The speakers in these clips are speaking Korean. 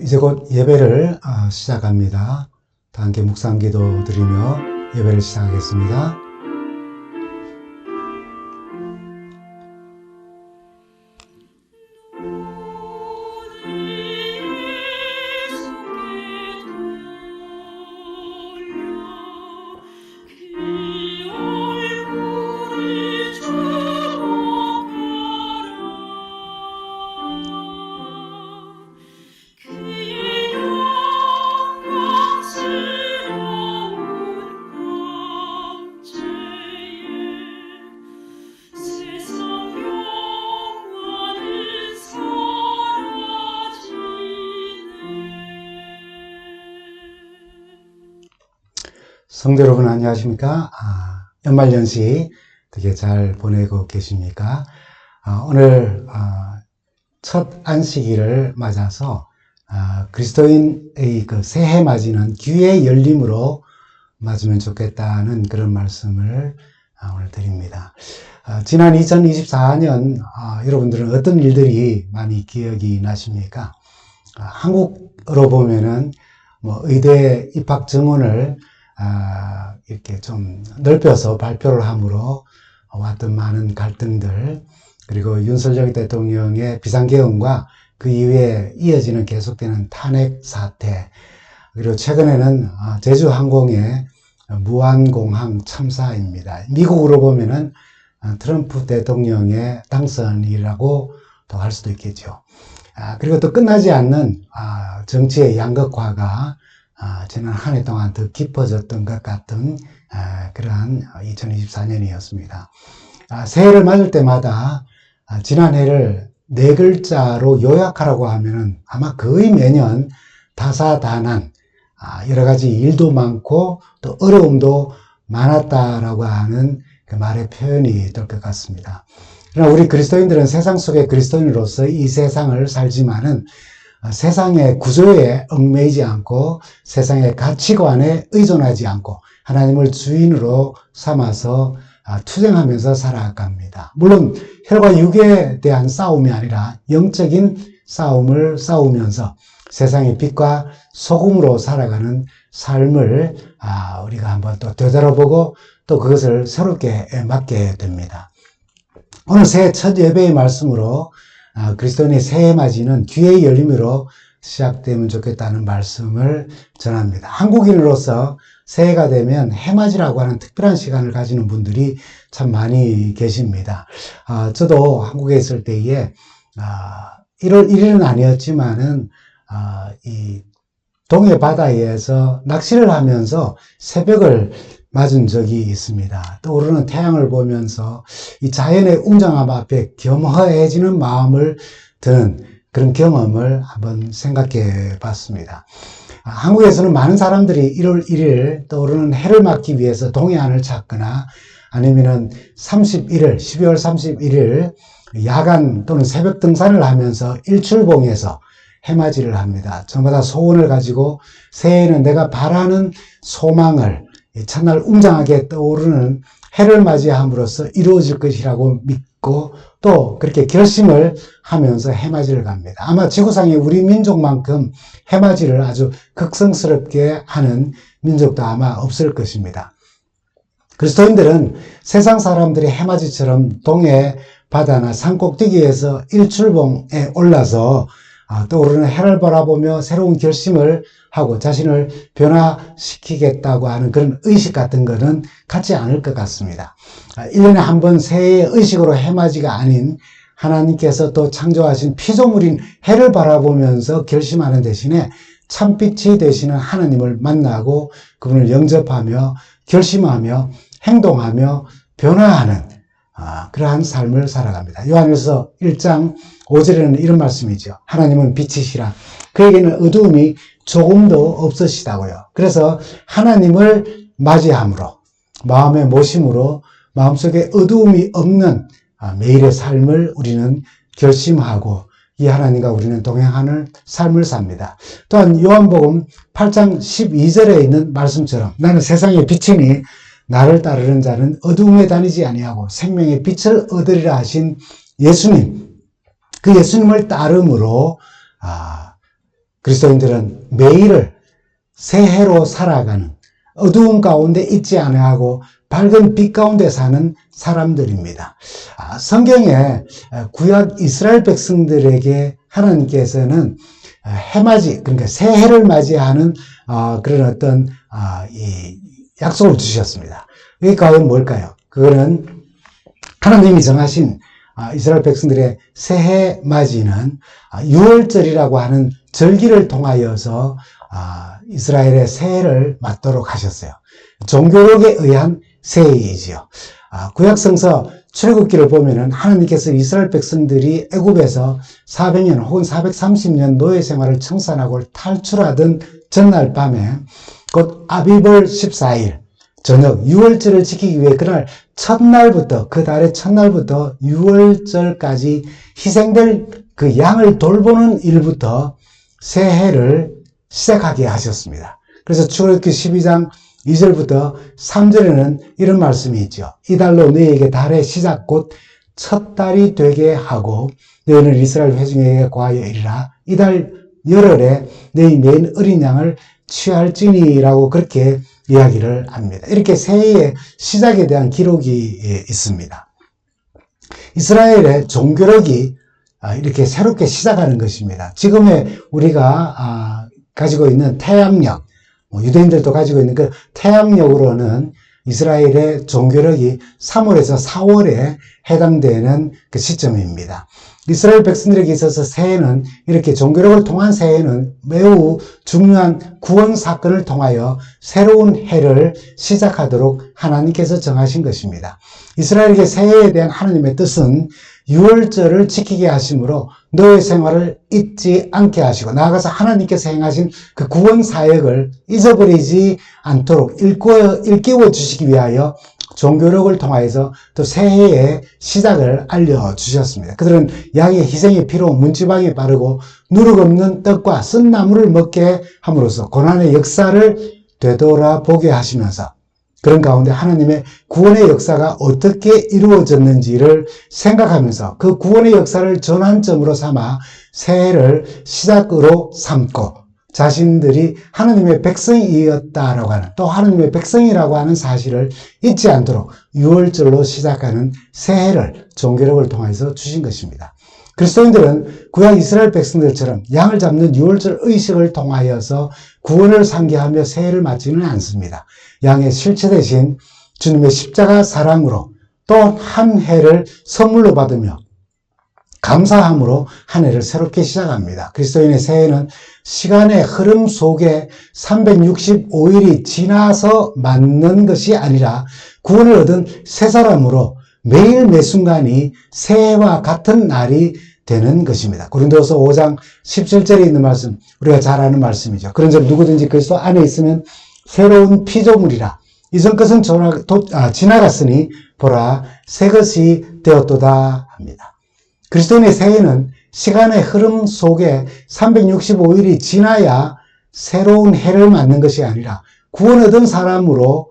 이제 곧 예배를 시작합니다. 다 함께 묵상기도 드리며 예배를 시작하겠습니다. 성도 여러분 안녕하십니까? 연말연시 어떻게 잘 보내고 계십니까? 오늘 첫 안식일을 맞아서 그리스도인의 그 새해 맞이는 귀의 열림으로 맞으면 좋겠다는 그런 말씀을 오늘 드립니다. 지난 2024년 여러분들은 어떤 일들이 많이 기억이 나십니까? 한국으로 보면은 의대 입학 증원을 이렇게 좀 넓혀서 발표를 함으로 왔던 많은 갈등들, 그리고 윤석열 대통령의 비상계엄과 그 이후에 이어지는 계속되는 탄핵 사태, 그리고 최근에는 제주항공의 무한공항 참사입니다. 미국으로 보면은 트럼프 대통령의 당선이라고 또 할 수도 있겠죠. 그리고 또 끝나지 않는 정치의 양극화가 지난 한 해 동안 더 깊어졌던 것 같은 그러한 2024년이었습니다. 새해를 맞을 때마다 지난 해를 네 글자로 요약하라고 하면은 아마 거의 매년 다사다난, 여러 가지 일도 많고 또 어려움도 많았다라고 하는 그 말의 표현이 될 것 같습니다. 그러나 우리 그리스도인들은 세상 속의 그리스도인으로서 이 세상을 살지만은 세상의 구조에 얽매이지 않고 세상의 가치관에 의존하지 않고 하나님을 주인으로 삼아서 투쟁하면서 살아갑니다. 물론 혈과 육에 대한 싸움이 아니라 영적인 싸움을 싸우면서 세상의 빛과 소금으로 살아가는 삶을 우리가 한번 또 되돌아보고 또 그것을 새롭게 맞게 됩니다. 오늘 새해 첫 예배의 말씀으로 그리스도인의 새해 맞이는 귀의 열림으로 시작되면 좋겠다는 말씀을 전합니다. 한국인으로서 새해가 되면 해맞이라고 하는 특별한 시간을 가지는 분들이 참 많이 계십니다. 저도 한국에 있을 때에 1월 1일은 아니었지만은 이 동해 바다에서 낚시를 하면서 새벽을 맞은 적이 있습니다. 떠오르는 태양을 보면서 이 자연의 웅장함 앞에 겸허해지는 마음을 드는 그런 경험을 한번 생각해 봤습니다. 한국에서는 많은 사람들이 1월 1일 떠오르는 해를 맞기 위해서 동해안을 찾거나 아니면은 31일, 12월 31일 야간 또는 새벽 등산을 하면서 일출봉에서 해맞이를 합니다. 저마다 소원을 가지고 새해에는 내가 바라는 소망을 첫날 웅장하게 떠오르는 해를 맞이함으로써 이루어질 것이라고 믿고 또 그렇게 결심을 하면서 해맞이를 갑니다. 아마 지구상에 우리 민족만큼 해맞이를 아주 극성스럽게 하는 민족도 아마 없을 것입니다. 그리스도인들은 세상 사람들이 해맞이처럼 동해 바다나 산 꼭대기에서 일출봉에 올라서 떠오르는 해를 바라보며 새로운 결심을 하고 자신을 변화시키겠다고 하는 그런 의식 같은 거는 갖지 않을 것 같습니다. 1년에 한 번 새해의 의식으로 해맞이가 아닌 하나님께서 또 창조하신 피조물인 해를 바라보면서 결심하는 대신에 참빛이 되시는 하나님을 만나고 그분을 영접하며 결심하며 행동하며 변화하는 그러한 삶을 살아갑니다. 요한일서 1장 5절에는 이런 말씀이죠. 하나님은 빛이시라. 그에게는 어두움이 조금도 없으시다고요. 그래서 하나님을 맞이함으로 마음의 모심으로 마음속에 어두움이 없는 매일의 삶을 우리는 결심하고 이 하나님과 우리는 동행하는 삶을 삽니다. 또한 요한복음 8장 12절에 있는 말씀처럼 나는 세상의 빛이니 나를 따르는 자는 어두움에 다니지 아니하고 생명의 빛을 얻으리라 하신 예수님, 그 예수님을 따름으로 그리스도인들은 매일을 새해로 살아가는, 어두운 가운데 있지 아니하고 밝은 빛 가운데 사는 사람들입니다. 성경에 구약 이스라엘 백성들에게 하나님께서는 해맞이, 그러니까 새해를 맞이하는 그런 어떤 이 약속을 주셨습니다. 이게 과연 뭘까요? 그거는 하나님이 정하신 이스라엘 백성들의 새해 맞이는 유월절이라고 하는 절기를 통하여서 이스라엘의 새해를 맞도록 하셨어요. 종교력에 의한 새해이지요. 구약성서 출애굽기를 보면은 하나님께서 이스라엘 백성들이 애굽에서 400년 혹은 430년 노예 생활을 청산하고 탈출하던 전날 밤에 곧 아비벌 14일 저녁 유월절을 지키기 위해 그날 첫날부터, 그 달의 첫날부터 유월절까지 희생될 그 양을 돌보는 일부터 새해를 시작하게 하셨습니다. 그래서 출애굽기 12장 2절부터 3절에는 이런 말씀이 있죠. 이 달로 너희에게 달의 시작 곧 첫 달이 되게 하고 너희는 이스라엘 회중에게 고하여 이르라. 이 달 열흘에 너희 메인 어린 양을 취할지니라고 그렇게 이야기를 합니다. 이렇게 새해의 시작에 대한 기록이 있습니다. 이스라엘의 종교력이 이렇게 새롭게 시작하는 것입니다. 지금의 우리가 가지고 있는 태양력, 유대인들도 가지고 있는 그 태양력으로는 이스라엘의 종교력이 3월에서 4월에 해당되는 그 시점입니다. 이스라엘 백성들에게 있어서 새해는 이렇게 종교력을 통한 새해는 매우 중요한 구원 사건을 통하여 새로운 해를 시작하도록 하나님께서 정하신 것입니다. 이스라엘에게 새해에 대한 하나님의 뜻은 유월절을 지키게 하심으로 노예 생활을 잊지 않게 하시고 나아가서 하나님께서 행하신 그 구원 사역을 잊어버리지 않도록 일깨워 주시기 위하여 종교력을 통하여서 또 새해의 시작을 알려주셨습니다. 그들은 양의 희생이 피로 문지방에 바르고 누룩 없는 떡과 쓴 나물을 먹게 함으로써 고난의 역사를 되돌아보게 하시면서 그런 가운데 하나님의 구원의 역사가 어떻게 이루어졌는지를 생각하면서 그 구원의 역사를 전환점으로 삼아 새해를 시작으로 삼고 자신들이 하나님의 백성이었다라고 하는 또 하나님의 백성이라고 하는 사실을 잊지 않도록 유월절로 시작하는 새해를 종교력을 통해서 주신 것입니다. 그리스도인들은 구약 이스라엘 백성들처럼 양을 잡는 유월절 의식을 통하여서 구원을 상기하며 새해를 맞지는 않습니다. 양의 실체 대신 주님의 십자가 사랑으로 또 한 해를 선물로 받으며 감사함으로 한 해를 새롭게 시작합니다. 그리스도인의 새해는 시간의 흐름 속에 365일이 지나서 맞는 것이 아니라 구원을 얻은 새 사람으로 매일 매 순간이 새해와 같은 날이 되는 것입니다. 고린도서 5장 17절에 있는 말씀, 우리가 잘 아는 말씀이죠. 그런즉 누구든지 그리스도 안에 있으면 새로운 피조물이라. 이전 것은 지나갔으니 보라 새 것이 되었도다 합니다. 그리스도인의 새해는 시간의 흐름 속에 365일이 지나야 새로운 해를 맞는 것이 아니라 구원 얻은 사람으로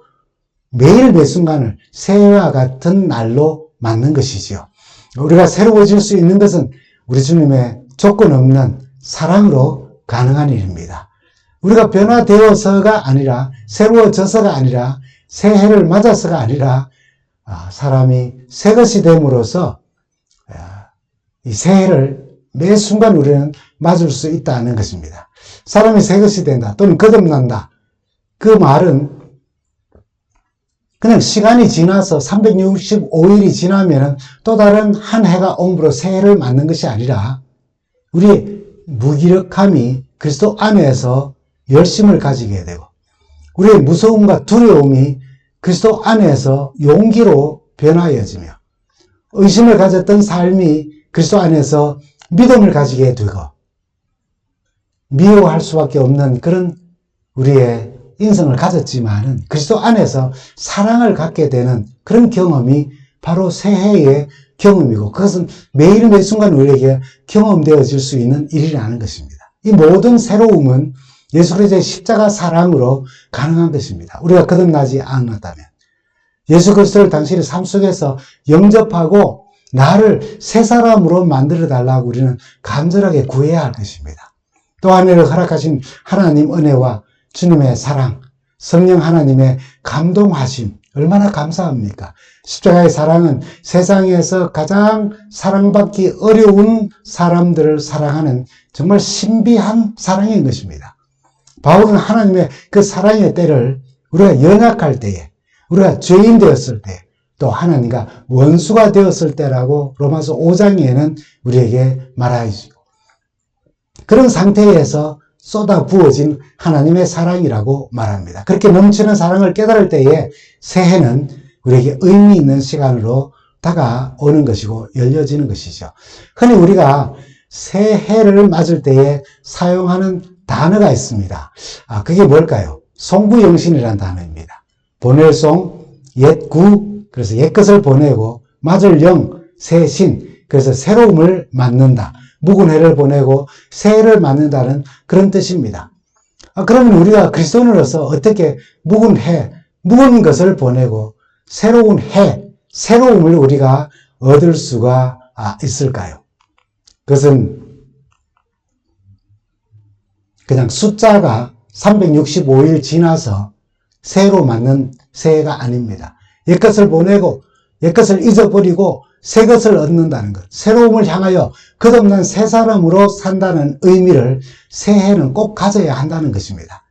매일 매 순간을 새해와 같은 날로 맞는 것이지요. 우리가 새로워질 수 있는 것은 우리 주님의 조건 없는 사랑으로 가능한 일입니다. 우리가 변화되어서가 아니라 새로워져서가 아니라 새해를 맞아서가 아니라 사람이 새 것이 됨으로써 이 새해를 매 순간 우리는 맞을 수 있다는 것입니다. 사람이 새 것이 된다 또는 거듭난다. 그 말은 그냥 시간이 지나서 365일이 지나면 또 다른 한 해가 옴으로 새해를 맞는 것이 아니라 우리의 무기력함이 그리스도 안에서 열심을 가지게 되고 우리의 무서움과 두려움이 그리스도 안에서 용기로 변화해지며 의심을 가졌던 삶이 그리스도 안에서 믿음을 가지게 되고 미워할 수밖에 없는 그런 우리의 인성을 가졌지만은 그리스도 안에서 사랑을 갖게 되는 그런 경험이 바로 새해의 경험이고 그것은 매일 매 순간 우리에게 경험되어질 수 있는 일이라는 것입니다. 이 모든 새로움은 예수 그리스도의 십자가 사랑으로 가능한 것입니다. 우리가 거듭나지 않았다면 예수 그리스도를 당신의 삶 속에서 영접하고 나를 새 사람으로 만들어 달라고 우리는 간절하게 구해야 할 것입니다. 또 하늘을 허락하신 하나님 은혜와 주님의 사랑, 성령 하나님의 감동하심, 얼마나 감사합니까? 십자가의 사랑은 세상에서 가장 사랑받기 어려운 사람들을 사랑하는 정말 신비한 사랑인 것입니다. 바울은 하나님의 그 사랑의 때를 우리가 연약할 때에, 우리가 죄인 되었을 때, 또 하나님과 원수가 되었을 때라고 로마서 5장에는 우리에게 말하시고, 그런 상태에서 쏟아 부어진 하나님의 사랑이라고 말합니다. 그렇게 넘치는 사랑을 깨달을 때에 새해는 우리에게 의미 있는 시간으로 다가오는 것이고 열려지는 것이죠. 흔히 우리가 새해를 맞을 때에 사용하는 단어가 있습니다. 그게 뭘까요? 송구영신이라는 단어입니다. 보낼 송, 옛 구, 그래서 옛 것을 보내고, 맞을 영, 새 신, 그래서 새로움을 맞는다. 묵은 해를 보내고 새해를 맞는다는 그런 뜻입니다. 그러면 우리가 그리스도인으로서 어떻게 묵은 해, 묵은 것을 보내고 새로운 해, 새로움을 우리가 얻을 수가 있을까요? 그것은 그냥 숫자가 365일 지나서 새해로 맞는 새해가 아닙니다. 옛것을 보내고 옛것을 잊어버리고 새 것을 얻는다는 것, 새로움을 향하여 거듭난 새 사람으로 산다는 의미를 새해는 꼭 가져야 한다는 것입니다.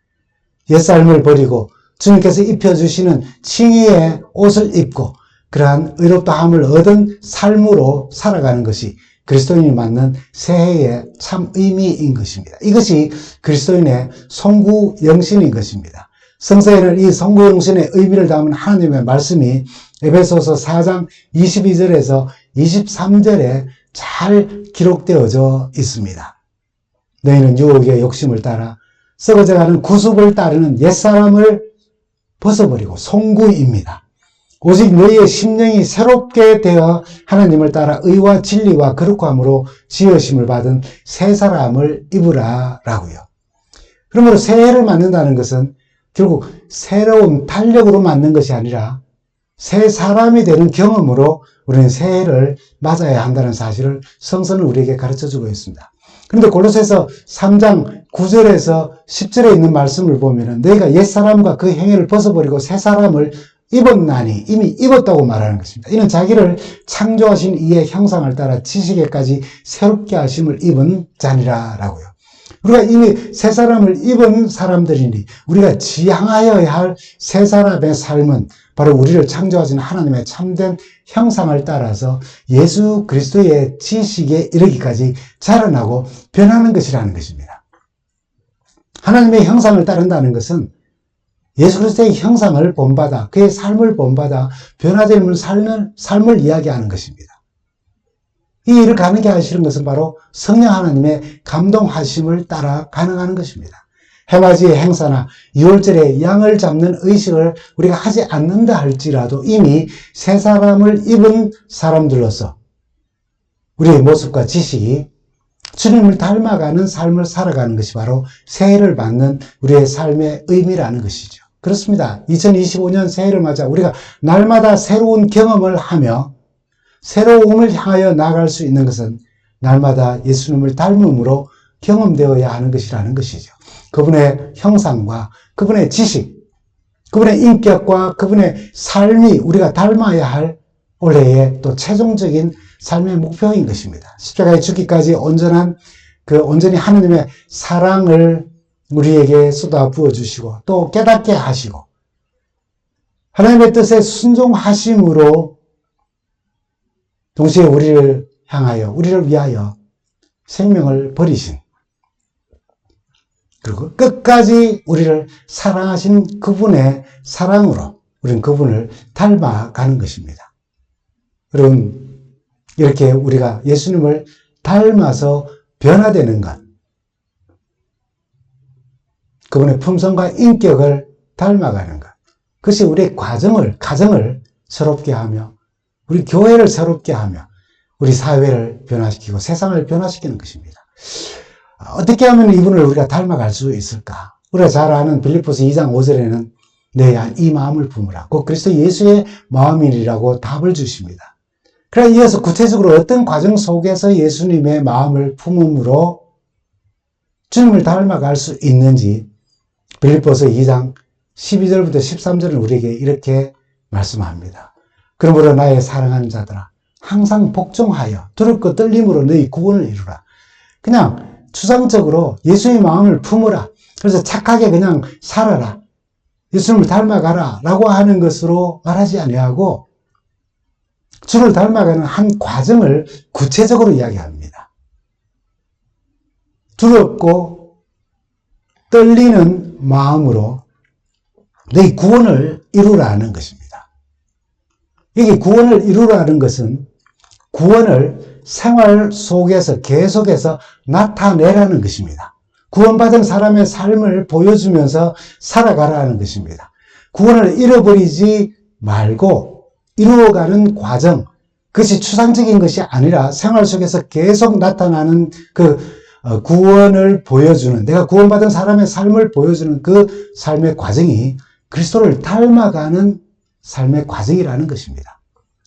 옛삶을 버리고 주님께서 입혀주시는 칭의의 옷을 입고 그러한 의롭다함을 얻은 삶으로 살아가는 것이 그리스도인이 맞는 새해의 참 의미인 것입니다. 이것이 그리스도인의 송구영신인 것입니다. 성서에는 이 송구영신의 의미를 담은 하나님의 말씀이 에베소서 4장 22절에서 23절에 잘 기록되어져 있습니다. 너희는 유혹의 욕심을 따라 썩어져가는 구습을 따르는 옛사람을 벗어버리고 송구입니다. 오직 너희의 심령이 새롭게 되어 하나님을 따라 의와 진리와 거룩함으로 지으심을 받은 새 사람을 입으라 라고요. 그러므로 새해를 맞는다는 것은 결국 새로운 탄력으로 맞는 것이 아니라 새 사람이 되는 경험으로 우리는 새해를 맞아야 한다는 사실을 성서는 우리에게 가르쳐주고 있습니다. 그런데 골로새서 3장 9절에서 10절에 있는 말씀을 보면 너희가 옛사람과 그 행위를 벗어버리고 새 사람을 입었나니 이미 입었다고 말하는 것입니다. 이는 자기를 창조하신 이의 형상을 따라 지식에까지 새롭게 하심을 입은 자니라 라고요. 우리가 이미 새 사람을 입은 사람들이니 우리가 지향하여야 할 새 사람의 삶은 바로 우리를 창조하신 하나님의 참된 형상을 따라서 예수 그리스도의 지식에 이르기까지 자라나고 변하는 것이라는 것입니다. 하나님의 형상을 따른다는 것은 예수 그리스도의 형상을 본받아 그의 삶을 본받아 변화되는 삶을 이야기하는 것입니다. 이 일을 가능하게 하시는 것은 바로 성령 하나님의 감동하심을 따라 가능한 것입니다. 해맞이의 행사나 6월절에 양을 잡는 의식을 우리가 하지 않는다 할지라도 이미 새 사람을 입은 사람들로서 우리의 모습과 지식이 주님을 닮아가는 삶을 살아가는 것이 바로 새해를 맞는 우리의 삶의 의미라는 것이죠. 그렇습니다. 2025년 새해를 맞아 우리가 날마다 새로운 경험을 하며 새로움을 향하여 나아갈 수 있는 것은 날마다 예수님을 닮음으로 경험되어야 하는 것이라는 것이죠. 그분의 형상과 그분의 지식, 그분의 인격과 그분의 삶이 우리가 닮아야 할 올해의 또 최종적인 삶의 목표인 것입니다. 십자가에 죽기까지 온전히 하나님의 사랑을 우리에게 쏟아 부어주시고 또 깨닫게 하시고 하나님의 뜻에 순종하심으로 동시에 우리를 향하여 우리를 위하여 생명을 버리신 그리고 끝까지 우리를 사랑하신 그분의 사랑으로 우리는 그분을 닮아가는 것입니다. 여러분, 이렇게 우리가 예수님을 닮아서 변화되는 것, 그분의 품성과 인격을 닮아가는 것, 그것이 우리의 가정을 새롭게 하며 우리 교회를 새롭게 하며 우리 사회를 변화시키고 세상을 변화시키는 것입니다. 어떻게 하면 이분을 우리가 닮아갈 수 있을까? 우리가 잘 아는 빌립보서 2장 5절에는 내 이 마음을 품으라. 곧 그리스도 예수의 마음이라고 답을 주십니다. 그러나 이어서 구체적으로 어떤 과정 속에서 예수님의 마음을 품음으로 주님을 닮아갈 수 있는지 빌립보서 2장 12절부터 13절은 우리에게 이렇게 말씀합니다. 그러므로 나의 사랑하는 자들아 항상 복종하여 두렵고 떨림으로 너희 구원을 이루라. 그냥 추상적으로 예수의 마음을 품으라. 그래서 착하게 그냥 살아라. 예수님을 닮아가라 라고 하는 것으로 말하지 아니하고 주를 닮아가는 한 과정을 구체적으로 이야기합니다. 두렵고 떨리는 마음으로 너희 구원을 이루라는 것입니다. 이게 구원을 이루라는 것은 구원을 생활 속에서 계속해서 나타내라는 것입니다. 구원받은 사람의 삶을 보여주면서 살아가라는 것입니다. 구원을 잃어버리지 말고 이루어가는 과정, 그것이 추상적인 것이 아니라 생활 속에서 계속 나타나는 그 구원을 보여주는, 내가 구원받은 사람의 삶을 보여주는 그 삶의 과정이 그리스도를 닮아가는 삶의 과정이라는 것입니다.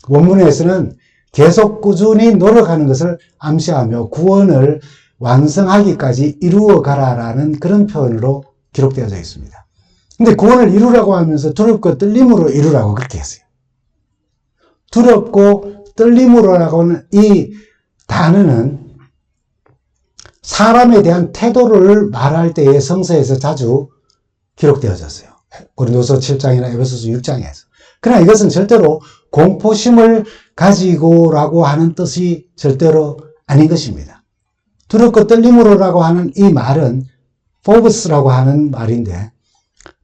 원문에서는 계속 꾸준히 노력하는 것을 암시하며 구원을 완성하기까지 이루어가라라는 그런 표현으로 기록되어져 있습니다. 근데 구원을 이루라고 하면서 두렵고 떨림으로 이루라고 그렇게 했어요. 두렵고 떨림으로라고 하는 이 단어는 사람에 대한 태도를 말할 때에 성서에서 자주 기록되어졌어요. 고린도서 7장이나 에베소서 6장에서. 그러나 이것은 절대로 공포심을 가지고라고 하는 뜻이 절대로 아닌 것입니다. 두렵고 떨림으로라고 하는 이 말은 포브스라고 하는 말인데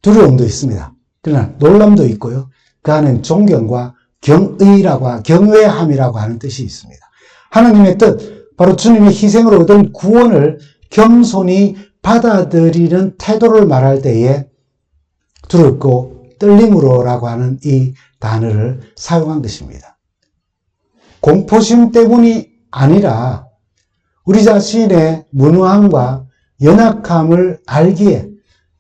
두려움도 있습니다. 그러나 놀람도 있고요. 그 안에는 존경과 경외함이라고 하는 뜻이 있습니다. 하나님의 뜻, 바로 주님의 희생으로 얻은 구원을 겸손히 받아들이는 태도를 말할 때에 두렵고 떨림으로라고 하는 이 단어를 사용한 것입니다. 공포심 때문이 아니라 우리 자신의 무능함과 연약함을 알기에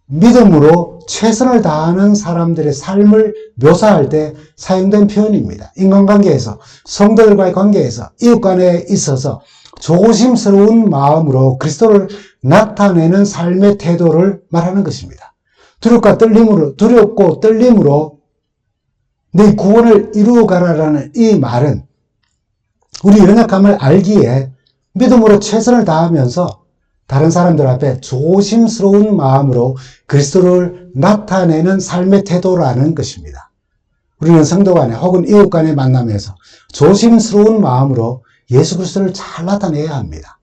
믿음으로 최선을 다하는 사람들의 삶을 묘사할 때 사용된 표현입니다. 인간관계에서, 성도들과의 관계에서, 이웃 간에 있어서 조심스러운 마음으로 그리스도를 나타내는 삶의 태도를 말하는 것입니다. 두렵고 떨림으로 내 구원을 이루어가라라는 이 말은 우리 연약함을 알기에 믿음으로 최선을 다하면서 다른 사람들 앞에 조심스러운 마음으로 그리스도를 나타내는 삶의 태도라는 것입니다. 우리는 성도 간에 혹은 이웃 간의 만남에서 조심스러운 마음으로 예수 그리스도를 잘 나타내야 합니다.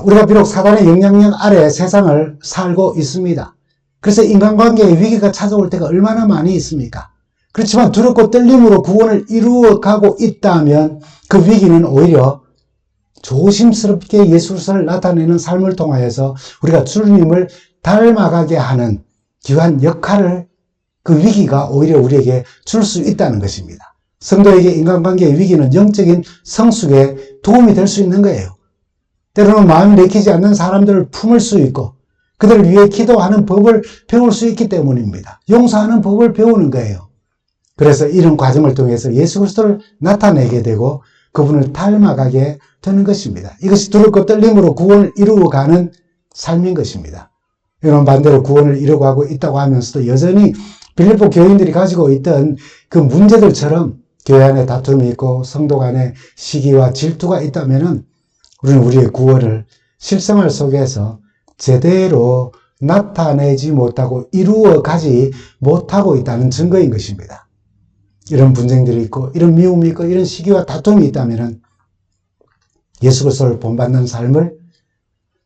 우리가 비록 사단의 영향력 아래 세상을 살고 있습니다. 그래서 인간관계에 위기가 찾아올 때가 얼마나 많이 있습니까? 그렇지만 두렵고 떨림으로 구원을 이루어가고 있다면 그 위기는 오히려 조심스럽게 예수 그리스도를 나타내는 삶을 통하여서 우리가 주님을 닮아가게 하는 귀한 역할을 그 위기가 오히려 우리에게 줄 수 있다는 것입니다. 성도에게 인간관계의 위기는 영적인 성숙에 도움이 될 수 있는 거예요. 때로는 마음이 내키지 않는 사람들을 품을 수 있고 그들을 위해 기도하는 법을 배울 수 있기 때문입니다. 용서하는 법을 배우는 거예요. 그래서 이런 과정을 통해서 예수 그리스도를 나타내게 되고 그분을 닮아가게 되는 것입니다. 이것이 두렵고 떨림으로 구원을 이루어가는 삶인 것입니다. 이런 반대로 구원을 이루어가고 있다고 하면서도 여전히 빌립보 교인들이 가지고 있던 그 문제들처럼 교회 안에 다툼이 있고 성도 간에 시기와 질투가 있다면은 우리는 우리의 구원을 실생활 속에서 제대로 나타내지 못하고 이루어가지 못하고 있다는 증거인 것입니다. 이런 분쟁들이 있고 이런 미움이 있고 이런 시기와 다툼이 있다면 예수 그리스도를 본받는 삶을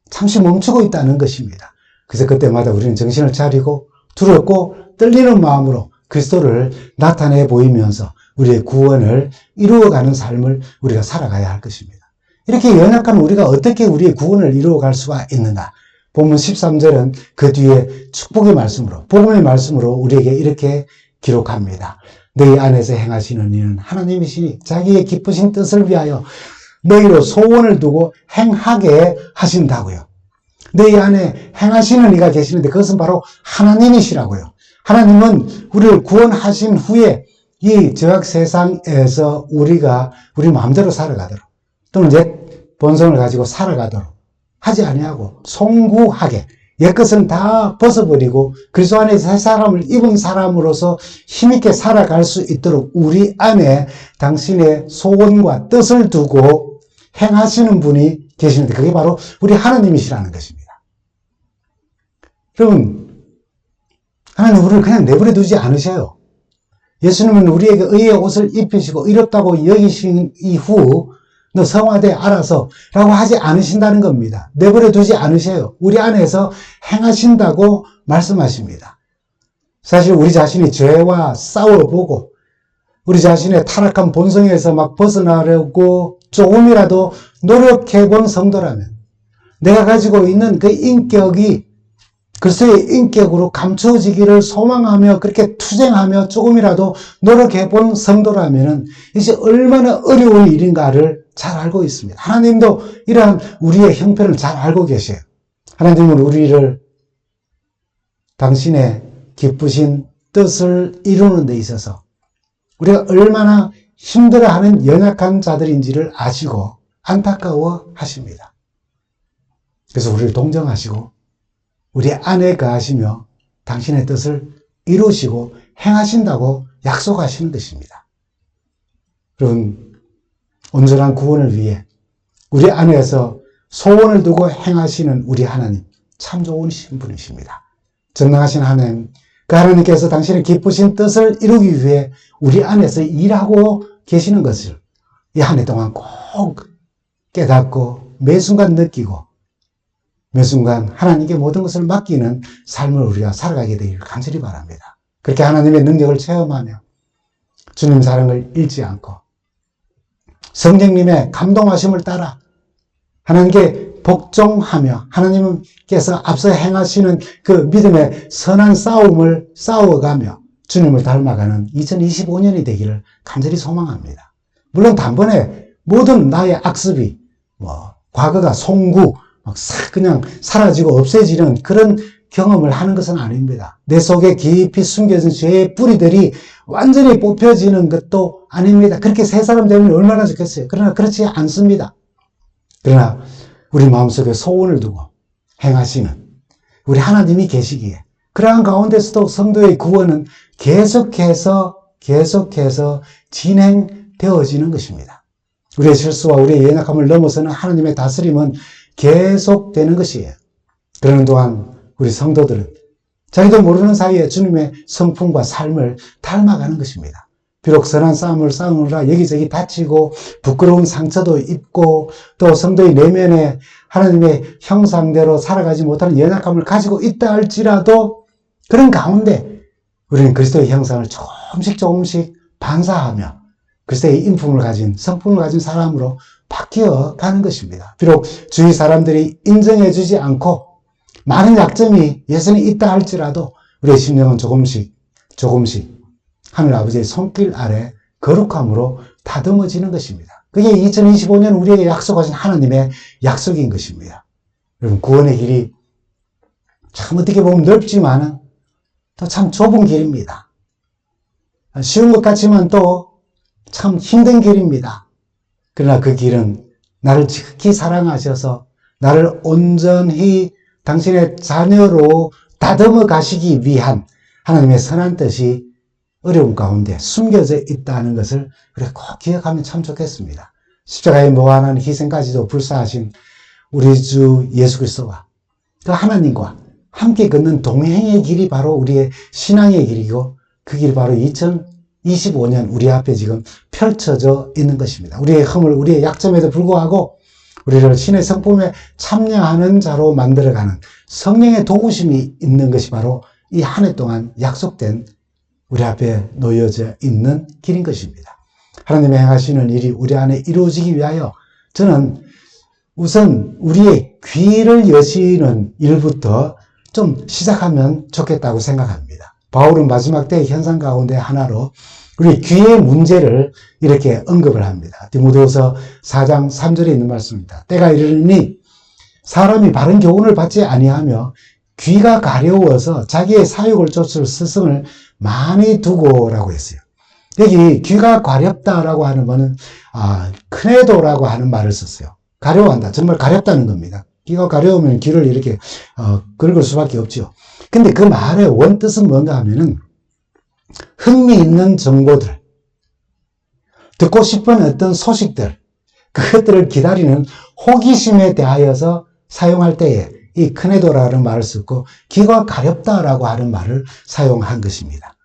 잠시 멈추고 있다는 것입니다. 그래서 그때마다 우리는 정신을 차리고 두렵고 떨리는 마음으로 그리스도를 나타내 보이면서 우리의 구원을 이루어가는 삶을 우리가 살아가야 할 것입니다. 이렇게 연약한 우리가 어떻게 우리의 구원을 이루어갈 수가 있는가? 본문 13절은 그 뒤에 축복의 말씀으로, 복음의 말씀으로 우리에게 이렇게 기록합니다. 너희 안에서 행하시는 이는 하나님이시니 자기의 기쁘신 뜻을 위하여 너희로 소원을 두고 행하게 하신다고요. 너희 안에 행하시는 이가 계시는데 그것은 바로 하나님이시라고요. 하나님은 우리를 구원하신 후에 이 죄악 세상에서 우리가 우리 마음대로 살아가도록 또는 옛 본성을 가지고 살아가도록 하지 아니하고 송구하게 옛것은 다 벗어버리고 그리스도 안에 새 사람을 입은 사람으로서 힘있게 살아갈 수 있도록 우리 안에 당신의 소원과 뜻을 두고 행하시는 분이 계시는데 그게 바로 우리 하나님이시라는 것입니다. 여러분, 하나님 우리를 그냥 내버려 두지 않으셔요. 예수님은 우리에게 의의 옷을 입히시고 의롭다고 여기신 이후 너 성화돼 알아서 라고 하지 않으신다는 겁니다. 내버려 두지 않으셔요. 우리 안에서 행하신다고 말씀하십니다. 사실 우리 자신이 죄와 싸워보고 우리 자신의 타락한 본성에서 막 벗어나려고 조금이라도 노력해본 성도라면 내가 가지고 있는 그 인격이 그리스도의 인격으로 감추어지기를 소망하며 그렇게 투쟁하며 조금이라도 노력해본 성도라면 이제 얼마나 어려운 일인가를 잘 알고 있습니다. 하나님도 이러한 우리의 형편을 잘 알고 계셔요. 하나님은 우리를 당신의 기쁘신 뜻을 이루는 데 있어서 우리가 얼마나 힘들어하는 연약한 자들인지를 아시고 안타까워 하십니다. 그래서 우리를 동정하시고 우리 안에 거하시며 당신의 뜻을 이루시고 행하신다고 약속하시는 것입니다. 여러분, 온전한 구원을 위해 우리 안에서 소원을 두고 행하시는 우리 하나님 참 좋은 분이십니다. 전능하신 하나님, 그 하나님께서 당신의 기쁘신 뜻을 이루기 위해 우리 안에서 일하고 계시는 것을 이 한 해 동안 꼭 깨닫고 매 순간 느끼고 매 순간 하나님께 모든 것을 맡기는 삶을 우리가 살아가게 되기를 간절히 바랍니다. 그렇게 하나님의 능력을 체험하며 주님 사랑을 잃지 않고 성령님의 감동하심을 따라 하나님께 복종하며 하나님께서 앞서 행하시는 그 믿음의 선한 싸움을 싸워가며 주님을 닮아가는 2025년이 되기를 간절히 소망합니다. 물론 단번에 모든 나의 악습이 과거가 송구 막 그냥 사라지고 없어지는 그런 경험을 하는 것은 아닙니다. 내 속에 깊이 숨겨진 죄의 뿌리들이 완전히 뽑혀지는 것도 아닙니다. 그렇게 새 사람 되면 얼마나 좋겠어요. 그러나 그렇지 않습니다. 그러나 우리 마음속에 소원을 두고 행하시는 우리 하나님이 계시기에 그러한 가운데서도 성도의 구원은 계속해서 진행되어지는 것입니다. 우리의 실수와 우리의 연약함을 넘어서는 하나님의 다스림은 계속되는 것이에요. 그러는 동안 우리 성도들은 자기도 모르는 사이에 주님의 성품과 삶을 닮아가는 것입니다. 비록 선한 싸움을 싸우느라 여기저기 다치고 부끄러운 상처도 입고 또 성도의 내면에 하나님의 형상대로 살아가지 못하는 연약함을 가지고 있다 할지라도 그런 가운데 우리는 그리스도의 형상을 조금씩 반사하며 그리스도의 인품을 가진 성품을 가진 사람으로 바뀌어 가는 것입니다. 비록 주위 사람들이 인정해 주지 않고 많은 약점이 여전히 있다 할지라도 우리의 심령은 조금씩 하늘 아버지의 손길 아래 거룩함으로 다듬어지는 것입니다. 그게 2025년 우리에게 약속하신 하나님의 약속인 것입니다. 여러분, 구원의 길이 참 어떻게 보면 넓지만은 또 참 좁은 길입니다. 쉬운 것 같지만 또 참 힘든 길입니다. 그러나 그 길은 나를 지극히 사랑하셔서 나를 온전히 당신의 자녀로 다듬어 가시기 위한 하나님의 선한 뜻이 어려움 가운데 숨겨져 있다는 것을 우리가 꼭 기억하면 참 좋겠습니다. 십자가의 무한한 희생까지도 불사하신 우리 주 예수 그리스도와 그 하나님과 함께 걷는 동행의 길이 바로 우리의 신앙의 길이고 그 길이 바로 2025년 우리 앞에 지금 펼쳐져 있는 것입니다. 우리의 허물, 우리의 약점에도 불구하고 우리를 신의 성품에 참여하는 자로 만들어가는 성령의 도우심이 있는 것이 바로 이 한 해 동안 약속된 우리 앞에 놓여져 있는 길인 것입니다. 하나님의 행하시는 일이 우리 안에 이루어지기 위하여 저는 우선 우리의 귀를 여시는 일부터 좀 시작하면 좋겠다고 생각합니다. 바울은 마지막 때의 현상 가운데 하나로 우리 귀의 문제를 이렇게 언급을 합니다. 디모데후서 4장 3절에 있는 말씀입니다. 때가 이르니 사람이 바른 교훈을 받지 아니하며 귀가 가려워서 자기의 사욕을 쫓을 스승을 많이 두고라고 했어요. 여기 귀가 가렵다라고 하는 말은 큰애도라고 하는 말을 썼어요. 가려워한다. 정말 가렵다는 겁니다. 귀가 가려우면 귀를 이렇게 긁을 수밖에 없죠. 근데 그 말의 원뜻은 뭔가 하면은 흥미있는 정보들, 듣고 싶은 어떤 소식들, 그것들을 기다리는 호기심에 대하여서 사용할 때에 이 크네도라는 말을 쓰고 귀가 가렵다라고 하는 말을 사용한 것입니다.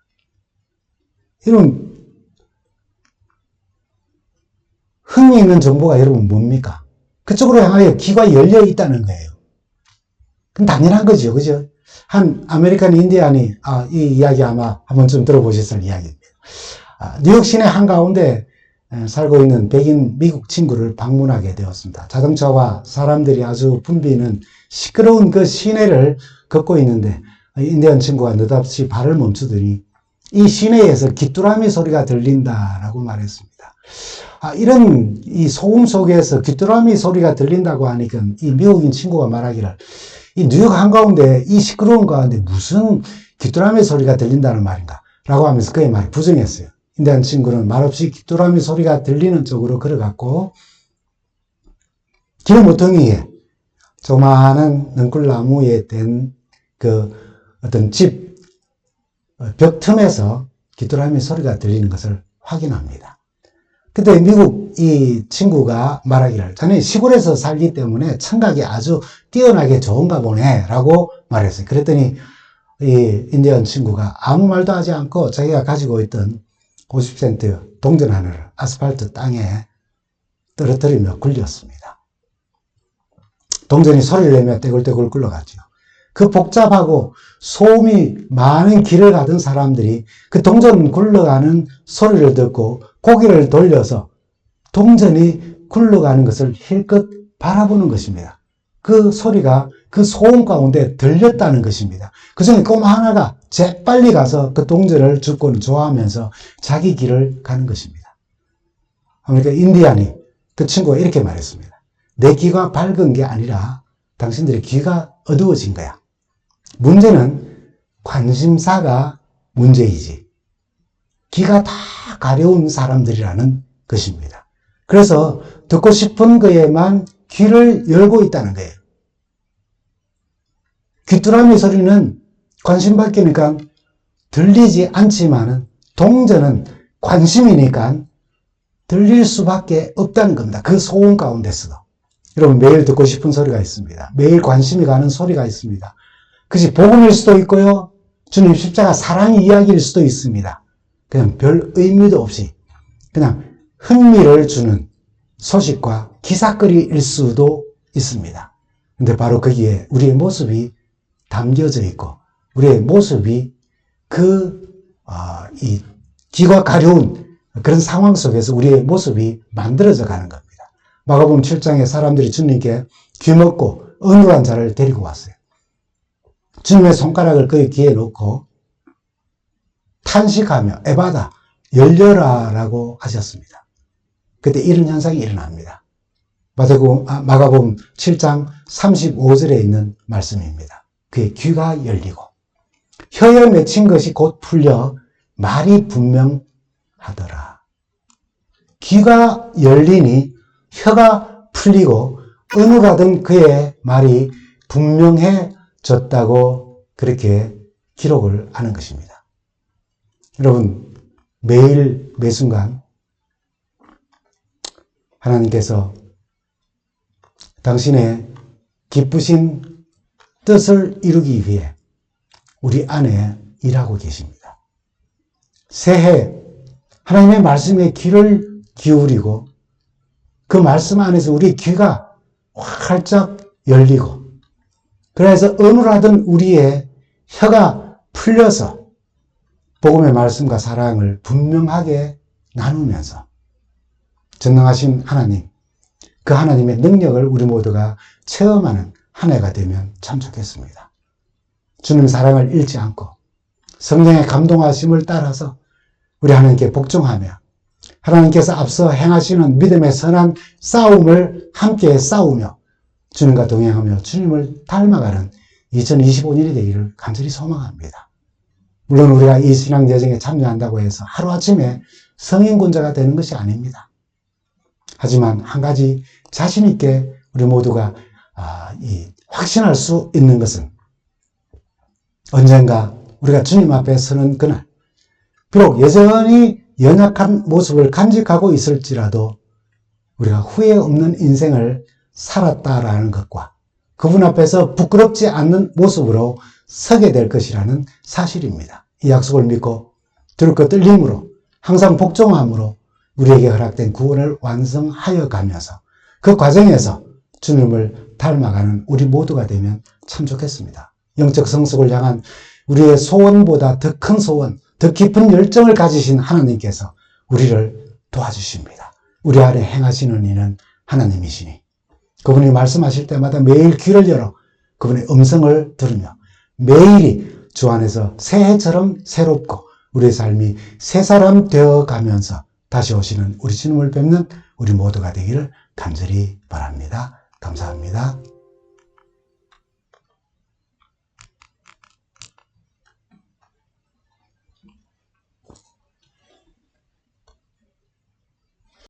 여러분, 흥미있는 정보가 여러분 뭡니까? 그쪽으로 향하여 귀가 열려 있다는 거예요. 그럼 당연한 거죠. 그죠? 한 아메리칸 인디안이, 이 이야기 아마 한 번쯤 들어보셨을 이야기입니다. 뉴욕 시내 한가운데 살고 있는 백인 미국 친구를 방문하게 되었습니다. 자동차와 사람들이 아주 붐비는 시끄러운 그 시내를 걷고 있는데 인디안 친구가 느닷없이 발을 멈추더니 이 시내에서 귀뚜라미 소리가 들린다라고 말했습니다. 이런 이 소음 속에서 귀뚜라미 소리가 들린다고 하니까 이 미국인 친구가 말하기를 이 뉴욕 한가운데 이 시끄러운 가운데 무슨 귀뚜라미 소리가 들린다는 말인가 라고 하면서 그의 말이 부정했어요. 인디안 친구는 말없이 귀뚜라미 소리가 들리는 쪽으로 걸어갔고 길 모퉁이에 조그마한 능쿨나무에 된 그 어떤 집 벽 틈에서 귀뚜라미 소리가 들리는 것을 확인합니다. 그때 미국 이 친구가 말하기를 자네 시골에서 살기 때문에 청각이 아주 뛰어나게 좋은가 보네 라고 말했어요. 그랬더니 이 인디언 친구가 아무 말도 하지 않고 자기가 가지고 있던 50센트 동전 하나를 아스팔트 땅에 떨어뜨리며 굴렸습니다. 동전이 소리를 내며 떼굴떼굴 굴러갔죠. 그 복잡하고 소음이 많은 길을 가던 사람들이 그 동전 굴러가는 소리를 듣고 고개를 돌려서 동전이 굴러가는 것을 힐끗 바라보는 것입니다. 그 소리가 그 소음 가운데 들렸다는 것입니다. 그 중에 꼬마 하나가 재빨리 가서 그 동전을 줍고는 좋아하면서 자기 길을 가는 것입니다. 그러니까 인디안이 그 친구가 이렇게 말했습니다. 내 귀가 밝은 게 아니라 당신들의 귀가 어두워진 거야. 문제는 관심사가 문제이지. 귀가 다 가려운 사람들이라는 것입니다. 그래서 듣고 싶은 거에만 귀를 열고 있다는 거예요. 귀뚜라미 소리는 관심 밖이니까 들리지 않지만은 동전은 관심이니까 들릴 수밖에 없다는 겁니다. 그 소음 가운데서도. 여러분 매일 듣고 싶은 소리가 있습니다. 매일 관심이 가는 소리가 있습니다. 그것이 복음일 수도 있고요. 주님 십자가 사랑의 이야기일 수도 있습니다. 그냥 별 의미도 없이 그냥 흥미를 주는 소식과 기사거리일 수도 있습니다. 근데 바로 거기에 우리의 모습이 담겨져 있고 우리의 모습이 이 귀가 가려운 그런 상황 속에서 우리의 모습이 만들어져 가는 겁니다. 마가복음 7장에 사람들이 주님께 귀먹고 어눌한 자를 데리고 왔어요. 주님의 손가락을 그의 귀에 놓고 탄식하며 에바다 열려라 라고 하셨습니다. 그때 이런 현상이 일어납니다. 마가복음 7장 35절에 있는 말씀입니다. 그의 귀가 열리고 혀에 맺힌 것이 곧 풀려 말이 분명하더라. 귀가 열리니 혀가 풀리고 어눌하던 그의 말이 분명해졌다고 그렇게 기록을 하는 것입니다. 여러분 매일 매순간 하나님께서 당신의 기쁘신 뜻을 이루기 위해 우리 안에 일하고 계십니다. 새해 하나님의 말씀에 귀를 기울이고 그 말씀 안에서 우리 귀가 활짝 열리고 그래서 어눌하던 우리의 혀가 풀려서 복음의 말씀과 사랑을 분명하게 나누면서 전능하신 하나님, 그 하나님의 능력을 우리 모두가 체험하는 한 해가 되면 참 좋겠습니다. 주님 사랑을 잃지 않고 성령의 감동하심을 따라서 우리 하나님께 복종하며 하나님께서 앞서 행하시는 믿음의 선한 싸움을 함께 싸우며 주님과 동행하며 주님을 닮아가는 2025년이 되기를 간절히 소망합니다. 물론 우리가 이 신앙 여정에 참여한다고 해서 하루아침에 성인군자가 되는 것이 아닙니다. 하지만 한 가지 자신 있게 우리 모두가 확신할 수 있는 것은 언젠가 우리가 주님 앞에 서는 그날, 비록 여전히 연약한 모습을 간직하고 있을지라도 우리가 후회 없는 인생을 살았다라는 것과 그분 앞에서 부끄럽지 않는 모습으로 서게 될 것이라는 사실입니다. 이 약속을 믿고 두렵고 떨림으로 항상 복종함으로 우리에게 허락된 구원을 완성하여 가면서 그 과정에서 주님을 닮아가는 우리 모두가 되면 참 좋겠습니다. 영적 성숙을 향한 우리의 소원보다 더 큰 소원, 더 깊은 열정을 가지신 하나님께서 우리를 도와주십니다. 우리 안에 행하시는 이는 하나님이시니 그분이 말씀하실 때마다 매일 귀를 열어 그분의 음성을 들으며 매일이 주 안에서 새해처럼 새롭고 우리의 삶이 새 사람 되어가면서 다시 오시는 우리 주님을 뵙는 우리 모두가 되기를 간절히 바랍니다. 감사합니다.